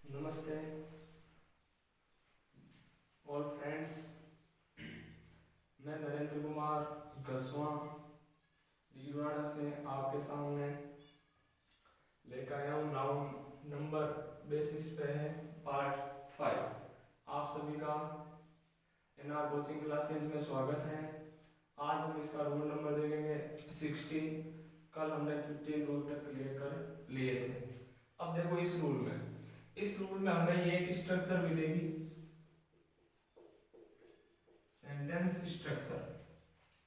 नमस्ते all friends. मैं नरेंद्र कुमार गसवा लीडवाड़ा से आपके सामने लेकर आया हूँ राउंड नंबर बेसिस पे है पार्ट 5। आप सभी का इन आर कोचिंग क्लासेज में स्वागत है। आज हम इसका रूल नंबर देखेंगे 16। कल हमने 15 रूल तक क्लियर कर लिए थे। अब देखो इस रूल में हमें ये एक स्ट्रक्चर मिलेगी, सेंटेंस स्ट्रक्चर।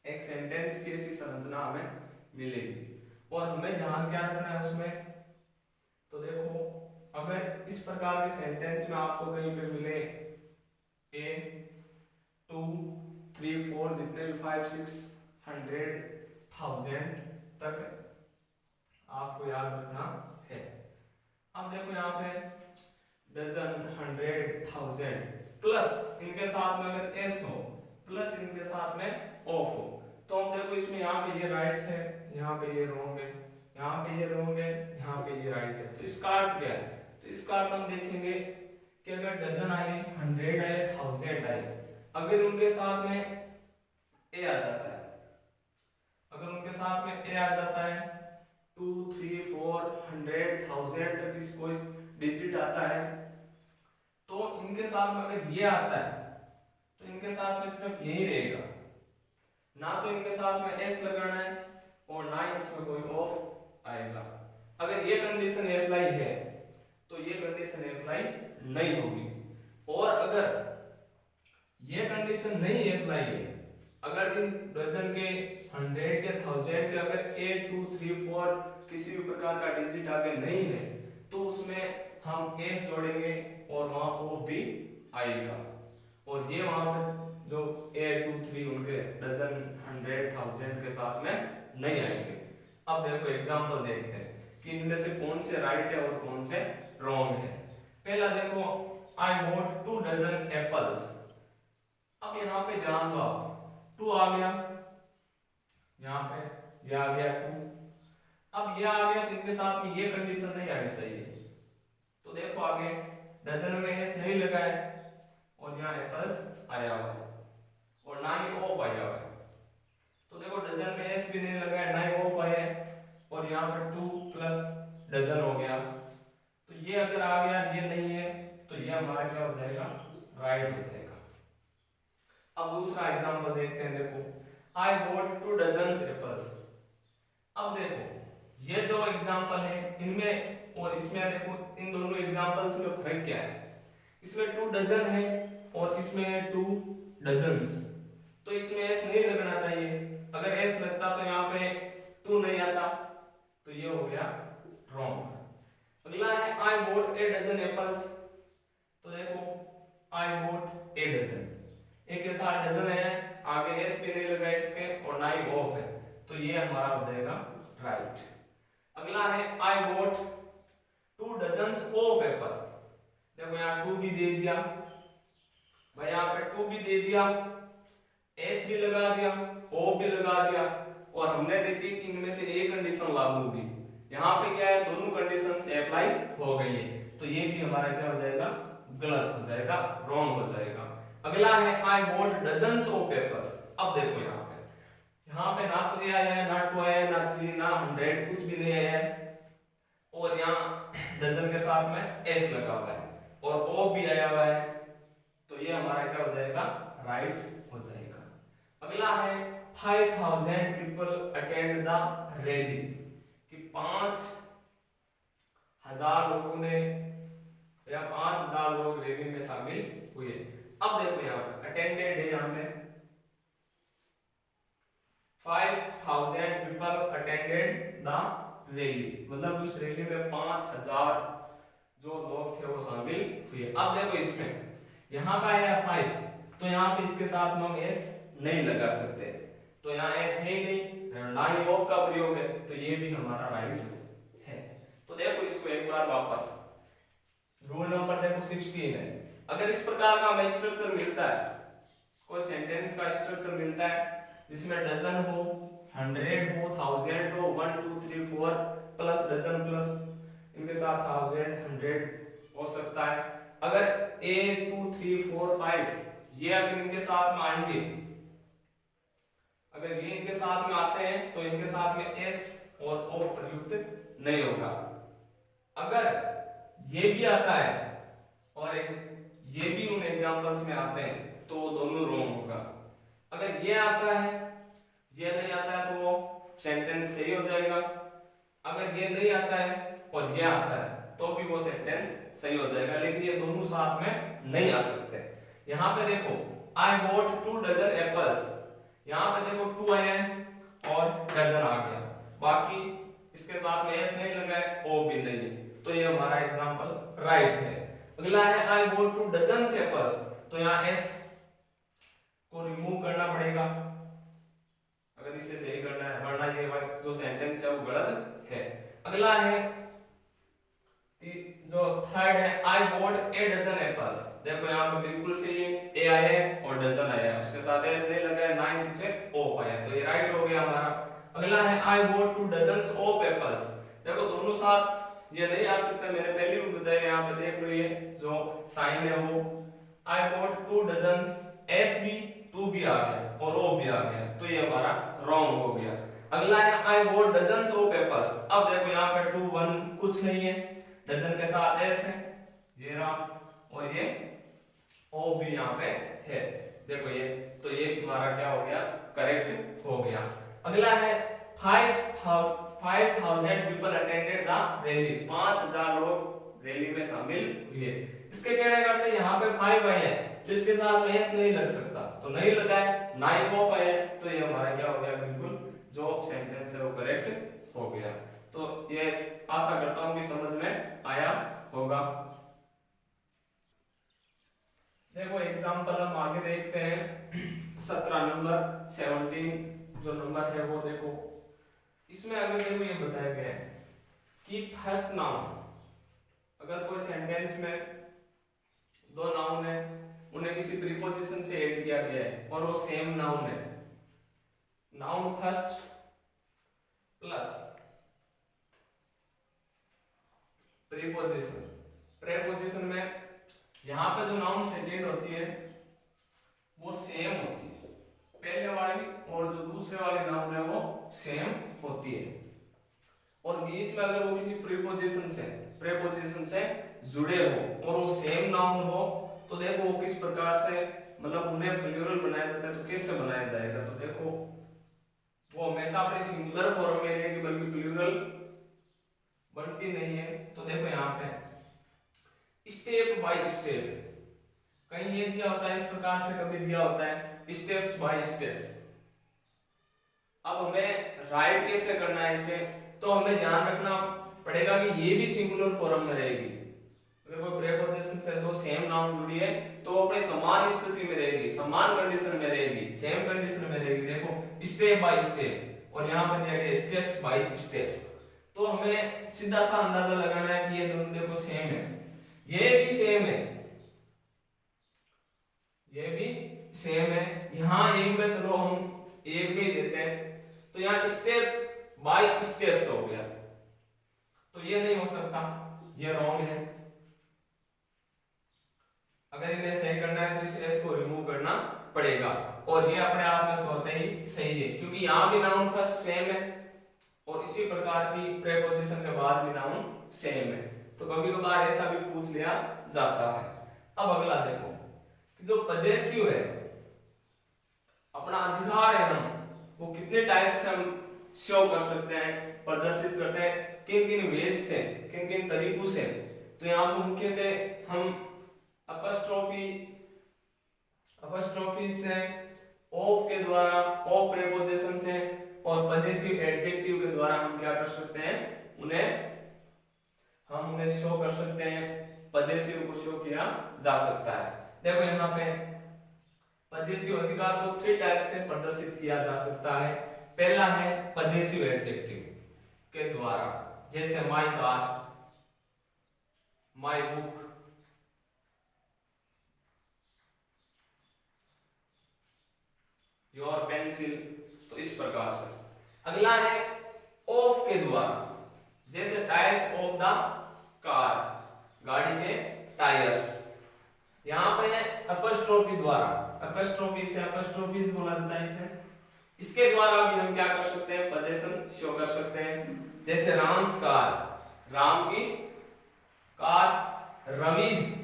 एक सेंटेंस की ऐसी संरचना हमें मिलेगी और हमें ध्यान क्या रखना है उसमें। तो देखो, अगर इस प्रकार के सेंटेंस में आपको कहीं पे मिले ए 2 3 4 जितने भी 5 6 100 1000 तक आपको याद रखना है। अब देखो यहाँ पे डजन 100 1000 प्लस इनके साथ में अगर एस हो प्लस इनके साथ में ऑफ हो, तो हम देखो इसमें यहाँ पे ये राइट है, यहाँ पे ये रॉन्ग है, यहाँ पे ये रॉन्ग है, यहाँ पे ये राइट है। तो इसका अर्थ क्या है? तो इसका अर्थ हम देखेंगे कि अगर डजन आए 100 आए 1000 आए, अगर उनके साथ में ए आ जाता है, अगर उनके साथ में ए आ जाता है 2 3 4 100 1000 तक इसको डिजिट आता है, तो इनके साथ में अगर ये आता है तो इनके साथ में सिर्फ यही रहेगा, ना तो इनके साथ में एस लगाना है और ना ही इसमें कोई ऑफ आएगा। अगर ये कंडीशन अप्लाई है तो ये कंडीशन अप्लाई नहीं होगी, और अगर ये कंडीशन नहीं अप्लाई है, अगर इन डजन के 100 के 1000 के अगर 8 2 3 4 किसी भी प्रकार का डिजिट आगे नहीं है, तो उसमें हम एस जोड़ेंगे और वहां ऑफ भी आएगा, और ये वहां पे जो 8 2 3 उनके डजन 100 1000 के साथ में नहीं आएंगे। अब देखो एग्जांपल देखते हैं कि इनमें से कौन से राइट है और कौन से रॉन्ग है। पहला देखो, आई बॉट 2 डजन एप्पल्स। अब यहाँ पे ध्यान दो, 2 आ गया, यहाँ पे ये आ गया 2। अब ये आ गया तो इनके साथ में ये कंडीशन नहीं आनी चाहिए। तो देखो आगे डजन में एस नहीं लगा है और यहाँ एप्पल्स आया हुआ है और ना ही ऑफ आया हुआ है। तो देखो डजन में एस भी नहीं लगा है, ना ही ऑफ आया है, और यहाँ पर 2 प्लस डजन हो गया। तो ये अगर आ गया, ये नहीं है, तो ये हमारा क्या हो जाएगा? राइट हो जाएगा। अब दूसरा एग्जांपल देखते हैं। देखो, आई बॉट 2 डजन एप्पल्स। अब देखो ये जो एग्जांपल है इनमें और इसमें, देखो इन दोनों एग्जांपल्स में फर्क क्या है? इसमें 2 डजन है और इसमें 2 डजन्स, तो इसमें एस नहीं लगना चाहिए। अगर एस लगता तो यहाँ पे 2 नहीं आता, तो ये हो गया रॉन्ग। अगला है I bought a dozen apples. तो देखो आई बॉट ए डजन, एक के साथ डजन है, आगे एस भी नहीं लगा इसके और ना ही ऑफ है, तो ये हमारा हो जाएगा राइट। अगला है I bot 2 dozens of Apple. देखो यहाँ 2 भी दे दिया भाई, यहाँ पे 2 भी दे दिया, एस भी लगा दिया, ओ भी लगा दिया, और हमने देखी कि इनमें से एक कंडीशन लागू होगी। यहाँ पे क्या है? दोनों कंडीशन से अप्लाई हो गई है, तो ये भी हमारा क्या हो जाएगा? गलत हो जाएगा, रॉन्ग हो जाएगा। अगला है I bot dozens of papers. अब देखो यहाँ पे ना तो ये आया है, ना 2 आया है, ना 3, ना 100, कुछ भी नहीं आया है, और यहाँ डजन के साथ में एस लगा हुआ है और ओ भी आया हुआ है, तो ये हमारा क्या हो जाएगा? राइट हो जाएगा। अगला है 5000 पीपल अटेंड द रैली, कि 5000 लोगों ने या 5000 लोग रैली में शामिल हुए। अब देखो यहाँ पे अटेंडेड है, यहाँ पे 5000 पीपल अटेंडेड द रैली, मतलब उस रैली में 5000 जो लोग थे वो शामिल हुए। अब देखो इसमें यहाँ पे आया 5, तो यहाँ पे इसके साथ में हम एस नहीं लगा सकते, तो यहाँ एस है ही नहीं, ना ही ऑफ का प्रयोग है, तो ये भी हमारा राइट है। तो देखो इसको एक बार वापस, रूल नंबर देखो 16 है। अगर इस प्रकार का हमें स्ट्रक्चर मिलता है, कोई सेंटेंस का स्ट्रक्चर मिलता है जिसमें डजन हो, 100 हो, 1000 हो, 1 2 3 4 प्लस डजन प्लस इनके साथ 1000 100 हो सकता है। अगर A 2 3 4 5 ये अगर इनके साथ में आएंगे, अगर ये इनके साथ में आते हैं तो इनके साथ में S और O प्रयुक्त नहीं होगा। अगर ये भी आता है और ये भी उन एग्जांपल्स में आते हैं तो वो दोनों रॉन्ग होगा। अगर ये आता है, ये नहीं आता है तो वो सेंटेंस सही हो जाएगा। अगर ये नहीं आता है और ये आता है तो भी वो सेंटेंस सही हो जाएगा, लेकिन ये दोनों साथ में नहीं आ सकते। यहाँ पे देखो I bought 2 dozen apples, यहाँ पे देखो 2 आए हैं और डजन आ गया, बाकी इसके साथ में S नहीं लगा है, O भी नहीं है, तो ये हमारा एग्जांपल राइट है। अगला है I bought 2 dozen apples, तो यहाँ S को रिमूव करना पड़ेगा अगर इसे सही करना है, वरना ये जो सेंटेंस है वो गलत है। अगला है जो थर्ड है I bought a dozen apples, देखो यहाँ पे बिल्कुल सही है, A आया है और डजन आया है, उसके साथ S नहीं लगा है, ना ही पीछे O आया, तो ये राइट हो गया हमारा। अगला है I bought 2 dozens of apples, देखो दोनों साथ ये नहीं आ सकता, मैंने पहले भी बताया, यहाँ पे देख लो ये जो साइन है वो I bought 2 dozens, S भी 2 भी आ गया और O भी आ गया, तो ये हमारा रॉन्ग हो गया। अगला है I bought dozens of apples, अब देखो यहाँ पे 2 1 कुछ नहीं है, डजन के साथ S है, ये रहा, और ये O भी यहाँ पे है, देखो ये, तो ये हमारा क्या हो गया, करेक्ट हो गया। अगला है 5,000 people attended the rally, 5,000 लोग रैली में शामिल हुए। इसके कहने का अर्थ यहाँ पे 5 आए हैं तो इसके साथ में S नहीं लग सकता, तो नहीं लगा है, 9 ऑफ आए, तो ये हमारा क्या हो गया, बिल्कुल जो सेंटेंस है वो करेक्ट हो गया। तो ये आशा करता हूं कि समझ में आया होगा। देखो एग्जांपल हम आगे देखते हैं 17 नंबर 17 जो नंबर है वो देखो, इसमें अगर देखो ये बताया गया है कि फर्स्ट नाउन, अगर कोई सेंटेंस में दो नाउन है उन्हें किसी प्रीपोजिशन से ऐड किया गया है और वो सेम नाउन है, noun first plus preposition, preposition में यहाँ पे जो नाउन सेकेंड होती है वो सेम होती है, पहले वाली और जो दूसरे वाले नाउन है वो सेम होती है, और बीच में अगर वो किसी प्रीपोजिशन से जुड़े हो और वो सेम नाउन हो तो देखो वो किस प्रकार से, मतलब उन्हें प्लूरल बनाया जाता है, तो कैसे बनाया जाएगा, तो देखो वो हमेशा अपने सिंगुलर फॉर्म में रहेगी, बल्कि प्लूरल बनती नहीं है। तो देखो यहाँ पे स्टेप बाय स्टेप, कहीं ये दिया होता है इस प्रकार से, कभी दिया होता है स्टेप्स बाय स्टेप्स। अब हमें राइट कैसे करना है इसे, तो हमें ध्यान रखना पड़ेगा कि ये भी सिंगुलर फॉर्म में रहेगी, अगर कोई प्रीपोजिशन से दो सेम नाउन जुड़ी है तो वो अपने समान स्थिति में रहेगी, समान कंडीशन में रहेगी, सेम कंडीशन में रहेगी। देखो स्टेप बाय स्टेप, और यहाँ पर दिया गया स्टेप्स बाय स्टेप्स, तो हमें सीधा सा अंदाजा लगाना है कि ये दोनों देखो सेम है, ये भी सेम है, ये भी सेम है, यहाँ एक में चलो हम एक भी देते हैं, तो यहाँ स्टेप बाय स्टेप्स हो गया, तो ये नहीं हो सकता, ये रॉन्ग है। अगर इन्हें सही करना है तो इस एस को रिमूव करना पड़ेगा, और ये अपने आप में स्वतः ही सही है, क्योंकि यहाँ भी नाउन फर्स्ट सेम है और इसी प्रकार की प्रीपोजिशन के बाद भी नाउन सेम है, तो कभी कभार ऐसा भी पूछ लिया जाता है। अब अगला देखो कि जो पजेसिव है, अपना अधिकार है, हम वो कितने टाइप से हम शो कर सकते हैं, प्रदर्शित करते हैं, किन किन वेज से, किन किन तरीकों से, तो यहाँ पर मुख्यतः हम अपस्ट्रोफी से, ऑफ के द्वारा, ऑफ प्रीपोजिशन से, और पजेसिव एडजेक्टिव के द्वारा हम क्या कर सकते हैं, हम उन्हें शो कर सकते हैं, पजेसिव को शो किया जा सकता है। देखो यहाँ पे पजेसिव अधिकार को 3 टाइप से प्रदर्शित किया जा सकता है। पहला है पजेसिव एडजेक्टिव के द्वारा, जैसे my car, my book, your pencil, तो इस प्रकार से। अगला है ऑफ के द्वारा, जैसे टायर्स ऑफ द कार, गाड़ी के टायर्स। यहाँ पे है अपस्ट्रोफी द्वारा, अपस्ट्रोफी से अपस्ट्रोफीज बोला जाता है इसे। इसके द्वारा भी हम क्या कर सकते हैं, पोजीशन शो कर सकते हैं। जैसे राम्स कार, राम की कार, रवीज,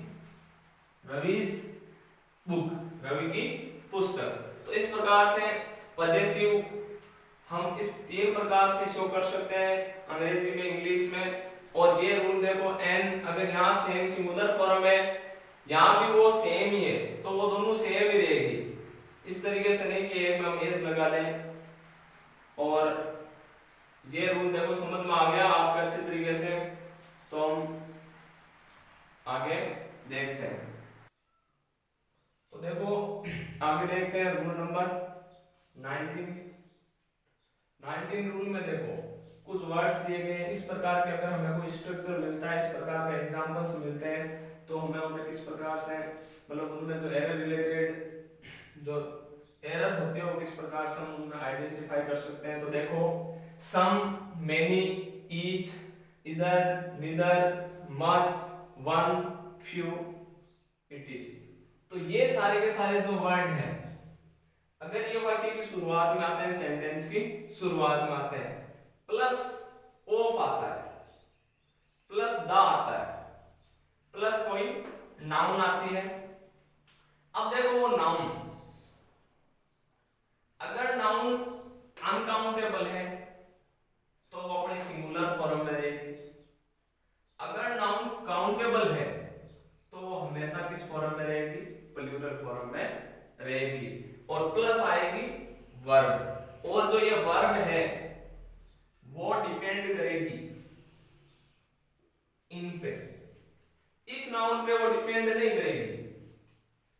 रवीज बुक, रवि की पुस्तक। तो इस प्रकार से पजेसिव हम इस 3 प्रकार से शो कर सकते हैं, अंग्रेजी में, इंग्लिश में। और ये रूल देखो, एन अगर यहाँ सेम सिंगुलर फॉर्म है, यहाँ भी वो सेम ही है, तो वो दोनों सेम ही रहेगी। इस तरीके से नहीं कि एक में हम एस लगा दें। और ये रूल देखो समझ में आ गया आपके अच्छे तरीके से, तो हम आगे देखते हैं। तो देखो आगे देखते हैं रूल नंबर 19 रूल में देखो कुछ वर्ड्स दिए गए हैं। इस प्रकार के अगर हमें कोई स्ट्रक्चर मिलता है, इस प्रकार के एग्जांपल्स मिलते हैं, तो हमें उन्हें किस प्रकार से, मतलब उनमें जो एरर रिलेटेड जो एरर होते हैं वो किस प्रकार से हम उनमें आइडेंटिफाई कर सकते हैं। तो देखो सम, मेनी, ईच, इधर, neither, much, one, few, etc.. तो ये सारे के सारे जो वर्ड हैं, अगर ये वाक्य की शुरुआत में आते हैं, सेंटेंस की शुरुआत में आते हैं, प्लस ऑफ आता है, प्लस द आता है, प्लस कोई नाउन आती है। अब देखो वो नाउन, अगर नाउन अनकाउंटेबल है तो वो अपने सिंगुलर फॉर्म में रहेगी। अगर नाउन काउंटेबल है तो वो हमेशा किस फॉर्म में रहेगी, प्लूरल फॉर्म में रहेगी। और प्लस आएगी वर्ब, और जो ये वर्ब है वो डिपेंड करेगी इन पे, इस नाउन पे वो डिपेंड नहीं करेगी,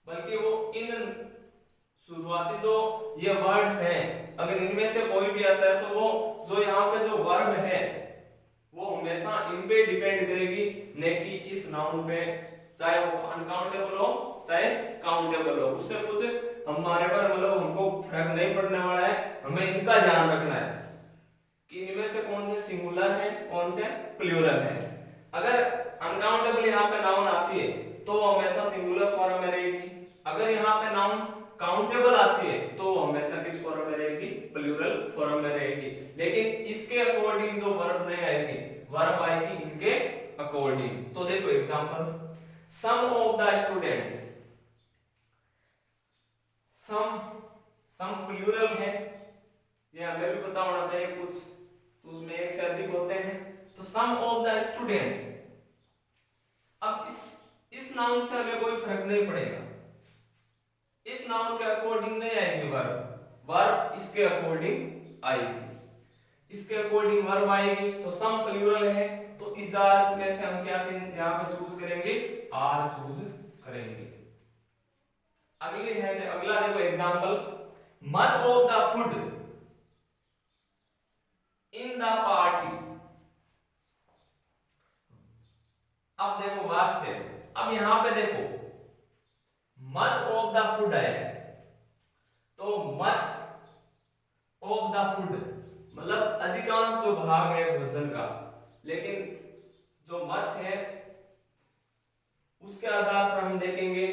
बल्कि वो इन शुरुआती जो ये वर्ड्स हैं, अगर इनमें से कोई भी आता है तो वो जो यहाँ पे जो वर्ब है वो हमेशा इन पे डिपेंड करेगी, नहीं कि इस नाउन पे, चाहे वो अनकाउंटेबल हो चाहे काउंटेबल हो। उससे कुछ हमारे पर मतलब हमको फर्क नहीं पड़ने वाला है, हमें इनका ध्यान रखना है कि इनमें से कौन से सिंगुलर है कौन से प्लूरल है। अगर अनकाउंटेबल यहाँ पे नाउन आती है तो वो हमेशा सिंगुलर फॉर्म में रहेगी। अगर यहाँ पे नाउन काउंटेबल आती है तो वो हमेशा किस फॉर्म में रहेगी, प्लूरल फॉर्म में रहेगी। लेकिन इसके अकॉर्डिंग जो वर्ब नहीं आएगी, वर्ब आएगी इनके अकॉर्डिंग। तो देखो examples, some of the students, some plural है, ये हमें भी पता होना चाहिए कुछ, तो उसमें एक से अधिक होते हैं। तो सम ऑफ द स्टूडेंट्स, अब इस नाउन से हमें कोई फर्क नहीं पड़ेगा, इस नाउन के अकॉर्डिंग नहीं आएगी वर्ब, वर्ब इसके अकॉर्डिंग आएगी, इसके अकॉर्डिंग वर्ब आएगी। तो सम प्लूरल है तो इजार में से हम क्या यहाँ पे चूज करेंगे, आर चूज करेंगे। अगली है, अगला देखो example, much of the food in the party. अब देखो वास्ट है, अब यहां पे देखो मच ऑफ द फूड है, तो मच ऑफ द फूड मतलब अधिकांश जो भाग है भोजन का, लेकिन जो मच है उसके आधार पर हम देखेंगे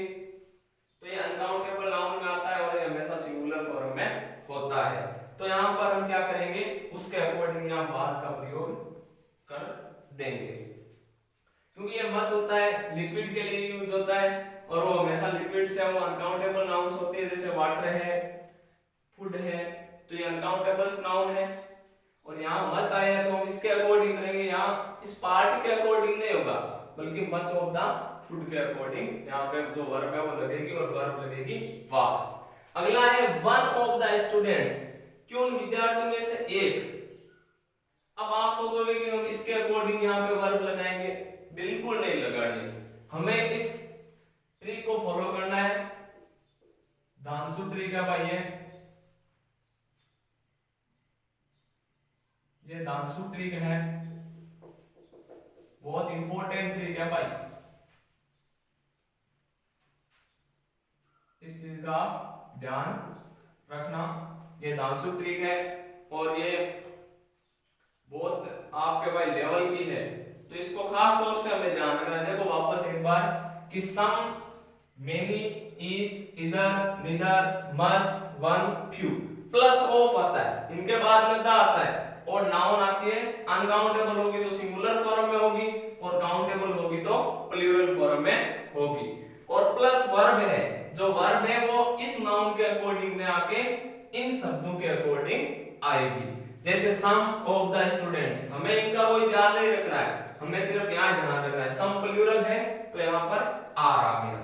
तो ये अनकाउंटेबल नाउन में आता है और ये हमेशा सिंगुलर फॉर्म में होता है। तो यहाँ पर हम क्या करेंगे, उसके अकॉर्डिंग यहाँ वाज का प्रयोग कर देंगे, क्योंकि ये मच होता है लिक्विड के लिए यूज होता है और वो हमेशा लिक्विड से वो अनकाउंटेबल नाउन्स होते हैं, जैसे वाटर है, फूड है, तो ये अनकाउंटेबल नाउन है। और यहाँ मच आया है तो हम इसके अकॉर्डिंग करेंगे, यहाँ इस पार्टी के अकॉर्डिंग नहीं होगा बल्कि मच ऑफ द फूड के अकॉर्डिंग यहाँ पे जो वर्ब है वो लगेगी और वर्ब लगेगी वाज। अगला है वन ऑफ द स्टूडेंट्स, क्यों विद्यार्थियों में से एक। अब आप सोचोगे कि हम इसके अकॉर्डिंग यहाँ पे वर्ब लगाएंगे, बिल्कुल नहीं लगाएंगे, हमें इस ट्रिक को फॉलो करना है। धांसू ट्रिक है भाई, ये धांसू ट्रिक है, बहुत इंपॉर्टेंट ट्रिक है भाई, इस चीज का ध्यान रखना। ये धांसू ट्रिक है और ये बहुत आपके भाई लेवल की है, तो इसको खास तौर से हमें ध्यान रखना है। देखो वापस एक बार कि सम, many, each, either, neither, much, one, few, plus of आता है, इनके बाद में द आता है, और नाउन आती है अनकाउंटेबल होगी तो सिंगुलर फॉर्म में होगी, और काउंटेबल होगी तो प्लूरल फॉर्म में होगी, और प्लस वर्ब है, जो वर्ब है वो इस नाउन के अकॉर्डिंग में आके इन शब्दों के अकॉर्डिंग आएगी। जैसे सम ऑफ द स्टूडेंट्स, हमें इनका कोई ध्यान नहीं रखना है, हमें सिर्फ यहाँ ध्यान रखना है, सम प्लूरल है तो यहाँ पर आर आ गया।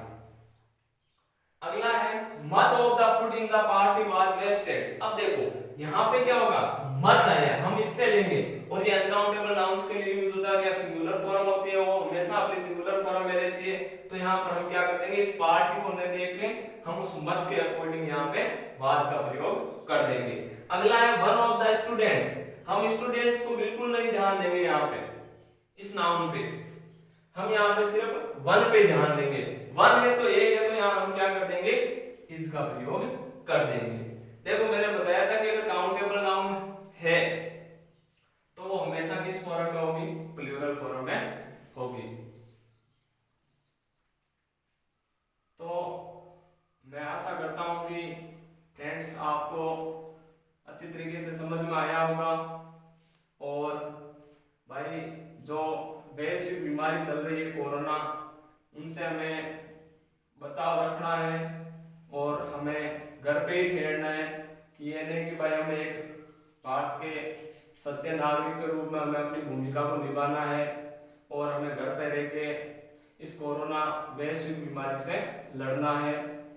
अगला है much of the food in the party was wasted. अब देखो यहाँ पे क्या होगा, मच आया है, हम इससे लेंगे, और ये अनकाउंटेबल नाउन्स के लिए यूज होता है, क्या सिंगुलर फॉर्म होती है, वो हमेशा अपनी सिंगुलर फॉर्म में रहती है, तो यहाँ पर हम क्या कर देंगे, इस पार्टी को न देख के हम उस मच के अकॉर्डिंग यहाँ पे वाज का प्रयोग कर देंगे। अगला है वन ऑफ द स्टूडेंट्स, हम स्टूडेंट्स को बिल्कुल नहीं ध्यान देंगे यहाँ पे, इस नाउन पे हम यहाँ पे सिर्फ वन पे ध्यान देंगे, वन है तो एक है, तो यहाँ हम क्या कर देंगे, इस का प्रयोग कर देंगे। देखो मैंने बताया था कि अगर काउंटेबल नाउन है तो वो हमेशा किस फॉर्म में होगी, प्लूरल फॉर्म में होगी। तो मैं आशा करता हूं कि फ्रेंड्स आपको अच्छी तरीके से समझ में आया होगा, और भाई जो वैश्विक बीमारी चल रही है कोरोना, उनसे हमें बचाव रखना है, और हमें घर पे ही ठहरना है, कि ये नहीं कि भाई हमें एक भारत के सच्चे नागरिक के रूप में हमें अपनी भूमिका को निभाना है, और हमें घर पे रह के इस कोरोना वैश्विक बीमारी से लड़ना है।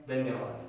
धन्यवाद।